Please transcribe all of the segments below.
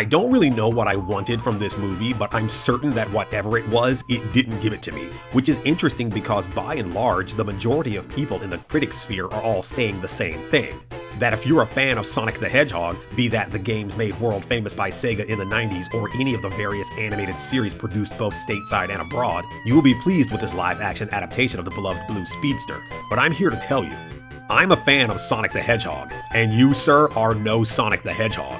I don't really know what I wanted from this movie, but I'm certain that whatever it was, it didn't give it to me, which is interesting because by and large, the majority of people in the critic sphere are all saying the same thing. That if you're a fan of Sonic the Hedgehog, be that the games made world famous by Sega in the 90s or any of the various animated series produced both stateside and abroad, you will be pleased with this live-action adaptation of the beloved Blue Speedster. But I'm here to tell you, I'm a fan of Sonic the Hedgehog, and you, sir, are no Sonic the Hedgehog.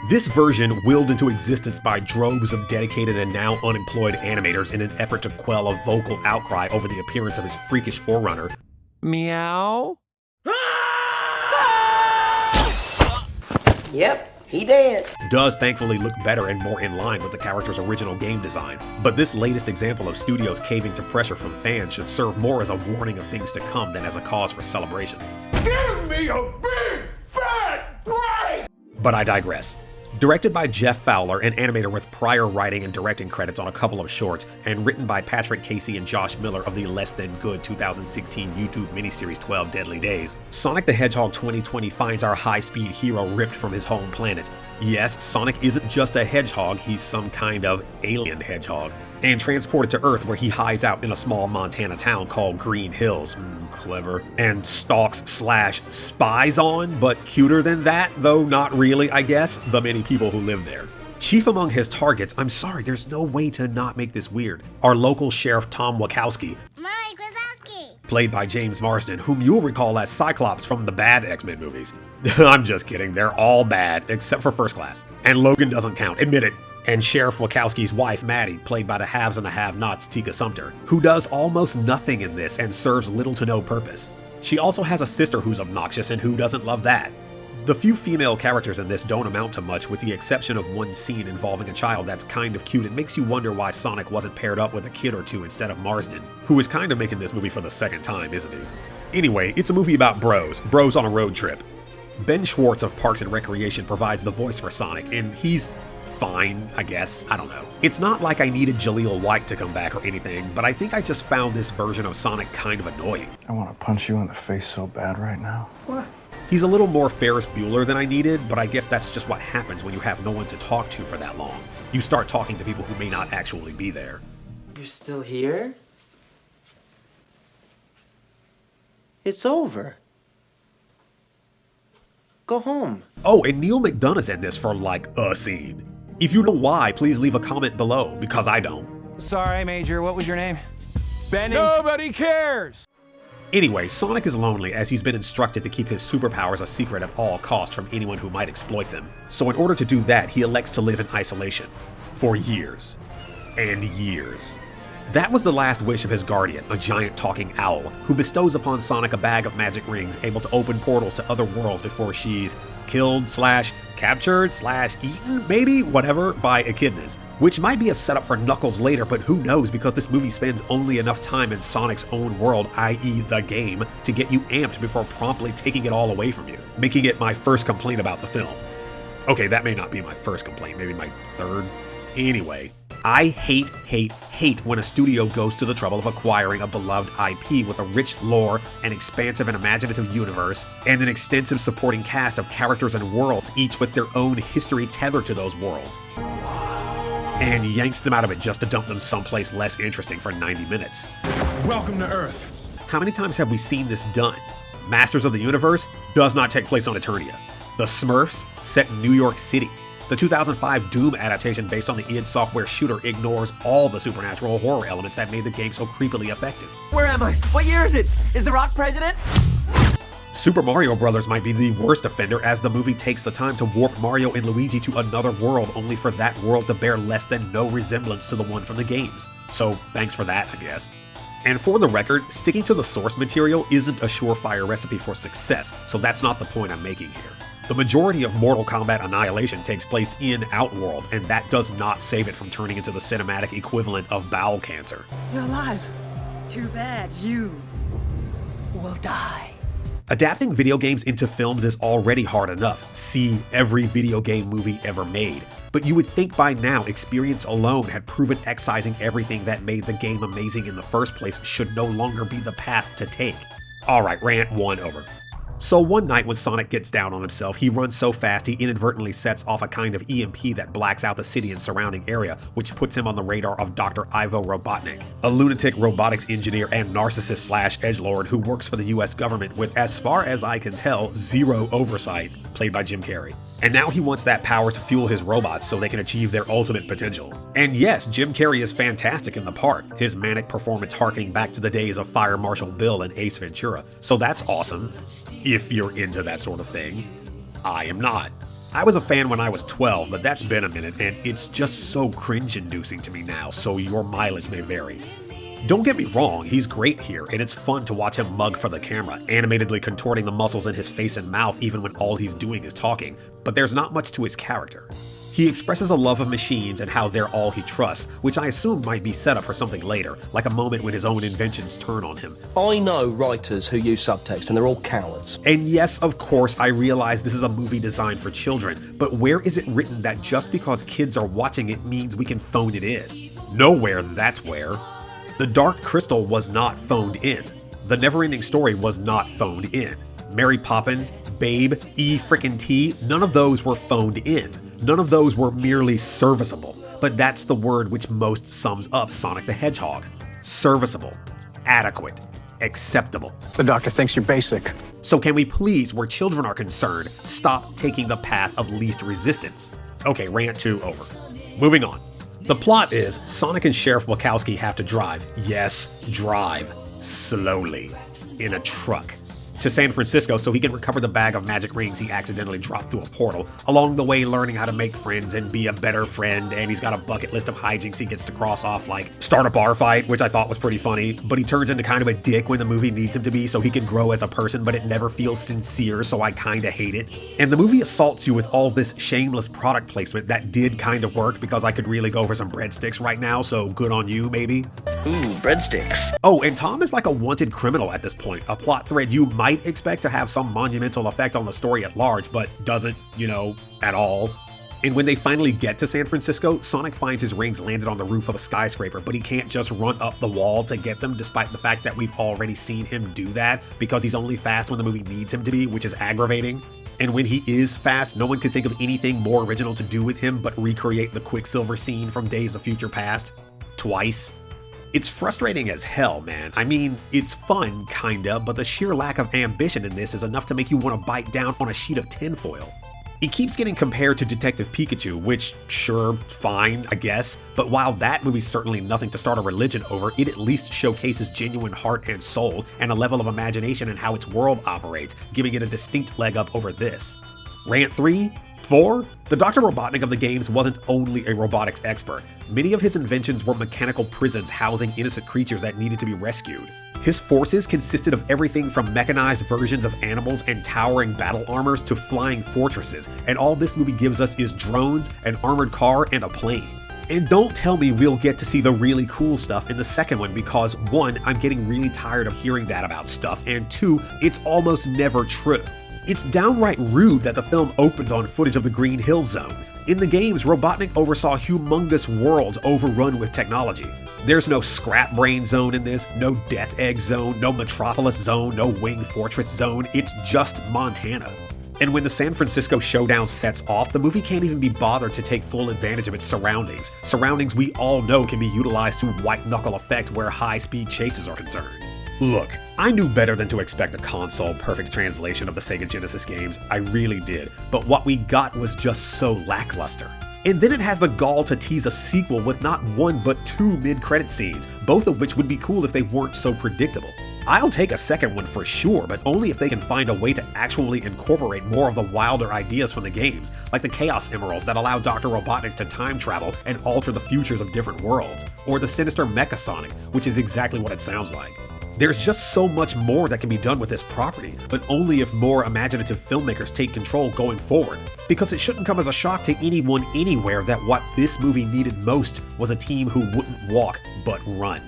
This version willed into existence by droves of dedicated and now unemployed animators in an effort to quell a vocal outcry over the appearance of his freakish forerunner. Meow? Yep, he did. Does thankfully look better and more in line with the character's original game design. But this latest example of studios caving to pressure from fans should serve more as a warning of things to come than as a cause for celebration. Give me a big fat break! But I digress. Directed by Jeff Fowler, an animator with prior writing and directing credits on a couple of shorts, and written by Patrick Casey and Josh Miller of the less than good 2016 YouTube miniseries 12 Deadly Days, Sonic the Hedgehog 2020 finds our high-speed hero ripped from his home planet. Yes, Sonic isn't just a hedgehog, he's some kind of alien hedgehog, and transported to Earth where he hides out in a small Montana town called Green Hills. Clever. And stalks/spies on, but cuter than that, though not really, I guess, the many people who live there. Chief among his targets, I'm sorry, there's no way to not make this weird, our local Sheriff Tom Wachowski, played by James Marsden, whom you'll recall as Cyclops from the bad X-Men movies. I'm just kidding, they're all bad, except for First Class. And Logan doesn't count, admit it. And Sheriff Wachowski's wife, Maddie, played by the haves and the have-nots Tika Sumpter, who does almost nothing in this and serves little to no purpose. She also has a sister who's obnoxious, and who doesn't love that? The few female characters in this don't amount to much, with the exception of one scene involving a child that's kind of cute and makes you wonder why Sonic wasn't paired up with a kid or two instead of Marsden, who is kind of making this movie for the second time, isn't he? Anyway, it's a movie about bros on a road trip. Ben Schwartz of Parks and Recreation provides the voice for Sonic, and he's fine, I guess. I don't know. It's not like I needed Jaleel White to come back or anything, but I think I just found this version of Sonic kind of annoying. I want to punch you in the face so bad right now. What? He's a little more Ferris Bueller than I needed, but I guess that's just what happens when you have no one to talk to for that long. You start talking to people who may not actually be there. You're still here? It's over. Go home. Oh, and Neil McDonough's in this for like a scene. If you know why, please leave a comment below, because I don't. Sorry, Major, what was your name? Benny? Nobody cares! Anyway, Sonic is lonely as he's been instructed to keep his superpowers a secret at all costs from anyone who might exploit them. So in order to do that, he elects to live in isolation. For years. And years. That was the last wish of his guardian, a giant talking owl, who bestows upon Sonic a bag of magic rings able to open portals to other worlds before she's killed/captured/eaten, maybe, whatever, by echidnas. Which might be a setup for Knuckles later, but who knows, because this movie spends only enough time in Sonic's own world, i.e. the game, to get you amped before promptly taking it all away from you, making it my first complaint about the film. Okay, that may not be my first complaint, maybe my third. Anyway, I hate when a studio goes to the trouble of acquiring a beloved IP with a rich lore, an expansive and imaginative universe, and an extensive supporting cast of characters and worlds, each with their own history tethered to those worlds, and yanks them out of it just to dump them someplace less interesting for 90 minutes. Welcome to Earth. How many times have we seen this done? Masters of the Universe does not take place on Eternia. The Smurfs, set in New York City. The 2005 Doom adaptation based on the id Software shooter ignores all the supernatural horror elements that made the game so creepily effective. Where am I? What year is it? Is The Rock president? Super Mario Bros. Might be the worst offender, as the movie takes the time to warp Mario and Luigi to another world only for that world to bear less than no resemblance to the one from the games. So thanks for that, I guess. And for the record, sticking to the source material isn't a surefire recipe for success, so that's not the point I'm making here. The majority of Mortal Kombat Annihilation takes place in Outworld, and that does not save it from turning into the cinematic equivalent of bowel cancer. You're alive. Too bad you will die. Adapting video games into films is already hard enough. See every video game movie ever made. But you would think by now experience alone had proven excising everything that made the game amazing in the first place should no longer be the path to take. Alright, rant 1 over. So one night when Sonic gets down on himself, he runs so fast he inadvertently sets off a kind of EMP that blacks out the city and surrounding area, which puts him on the radar of Dr. Ivo Robotnik, a lunatic robotics engineer and narcissist/edgelord who works for the US government with, as far as I can tell, zero oversight, played by Jim Carrey. And now he wants that power to fuel his robots so they can achieve their ultimate potential. And yes, Jim Carrey is fantastic in the part, his manic performance harkening back to the days of Fire Marshal Bill and Ace Ventura, so that's awesome, if you're into that sort of thing. I am not. I was a fan when I was 12, but that's been a minute, and it's just so cringe-inducing to me now, so your mileage may vary. Don't get me wrong, he's great here, and it's fun to watch him mug for the camera, animatedly contorting the muscles in his face and mouth even when all he's doing is talking, but there's not much to his character. He expresses a love of machines and how they're all he trusts, which I assume might be set up for something later, like a moment when his own inventions turn on him. I know writers who use subtext and they're all cowards. And yes, of course, I realize this is a movie designed for children, but where is it written that just because kids are watching it means we can phone it in? Nowhere, that's where. The Dark Crystal was not phoned in. The Neverending Story was not phoned in. Mary Poppins, Babe, E-frickin' T, none of those were phoned in. None of those were merely serviceable. But that's the word which most sums up Sonic the Hedgehog. Serviceable. Adequate. Acceptable. The doctor thinks you're basic. So can we please, where children are concerned, stop taking the path of least resistance? Okay, rant 2 over. Moving on. The plot is Sonic and Sheriff Wachowski have to drive, yes, drive, slowly, in a truck, to San Francisco so he can recover the bag of magic rings he accidentally dropped through a portal, along the way learning how to make friends and be a better friend, and he's got a bucket list of hijinks he gets to cross off, like start a bar fight, which I thought was pretty funny, but he turns into kind of a dick when the movie needs him to be so he can grow as a person, but it never feels sincere, so I kinda hate it. And the movie assaults you with all this shameless product placement that did kinda work because I could really go for some breadsticks right now, so good on you, maybe. Ooh, breadsticks. Oh, and Tom is like a wanted criminal at this point, a plot thread you might expect to have some monumental effect on the story at large, but doesn't, at all. And when they finally get to San Francisco, Sonic finds his rings landed on the roof of a skyscraper, but he can't just run up the wall to get them, despite the fact that we've already seen him do that, because he's only fast when the movie needs him to be, which is aggravating. And when he is fast, no one could think of anything more original to do with him but recreate the Quicksilver scene from Days of Future Past. Twice. It's frustrating as hell, man. I mean, it's fun, kinda, but the sheer lack of ambition in this is enough to make you want to bite down on a sheet of tinfoil. He keeps getting compared to Detective Pikachu, which, sure, fine, I guess, but while that movie's certainly nothing to start a religion over, it at least showcases genuine heart and soul, and a level of imagination in how its world operates, giving it a distinct leg up over this. Rant 3? 4? The Dr. Robotnik of the games wasn't only a robotics expert. Many of his inventions were mechanical prisons housing innocent creatures that needed to be rescued. His forces consisted of everything from mechanized versions of animals and towering battle armors to flying fortresses, and all this movie gives us is drones, an armored car, and a plane. And don't tell me we'll get to see the really cool stuff in the second one because 1, I'm getting really tired of hearing that about stuff, and 2, it's almost never true. It's downright rude that the film opens on footage of the Green Hill Zone. In the games, Robotnik oversaw humongous worlds overrun with technology. There's no Scrap Brain Zone in this, no Death Egg Zone, no Metropolis Zone, no Wing Fortress Zone, it's just Montana. And when the San Francisco showdown sets off, the movie can't even be bothered to take full advantage of its surroundings. Surroundings we all know can be utilized to white-knuckle effect where high-speed chases are concerned. Look, I knew better than to expect a console perfect translation of the Sega Genesis games, I really did, but what we got was just so lackluster. And then it has the gall to tease a sequel with not 1 but 2 mid-credit scenes, both of which would be cool if they weren't so predictable. I'll take a second one for sure, but only if they can find a way to actually incorporate more of the wilder ideas from the games, like the Chaos Emeralds that allow Dr. Robotnik to time travel and alter the futures of different worlds, or the sinister Mecha Sonic, which is exactly what it sounds like. There's just so much more that can be done with this property, but only if more imaginative filmmakers take control going forward. Because it shouldn't come as a shock to anyone anywhere that what this movie needed most was a team who wouldn't walk, but run.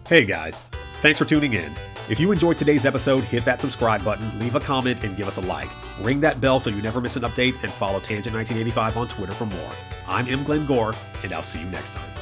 Hey guys, thanks for tuning in. If you enjoyed today's episode, hit that subscribe button, leave a comment, and give us a like. Ring that bell so you never miss an update, and follow Tangent1985 on Twitter for more. I'm M. Glenn Gore, and I'll see you next time.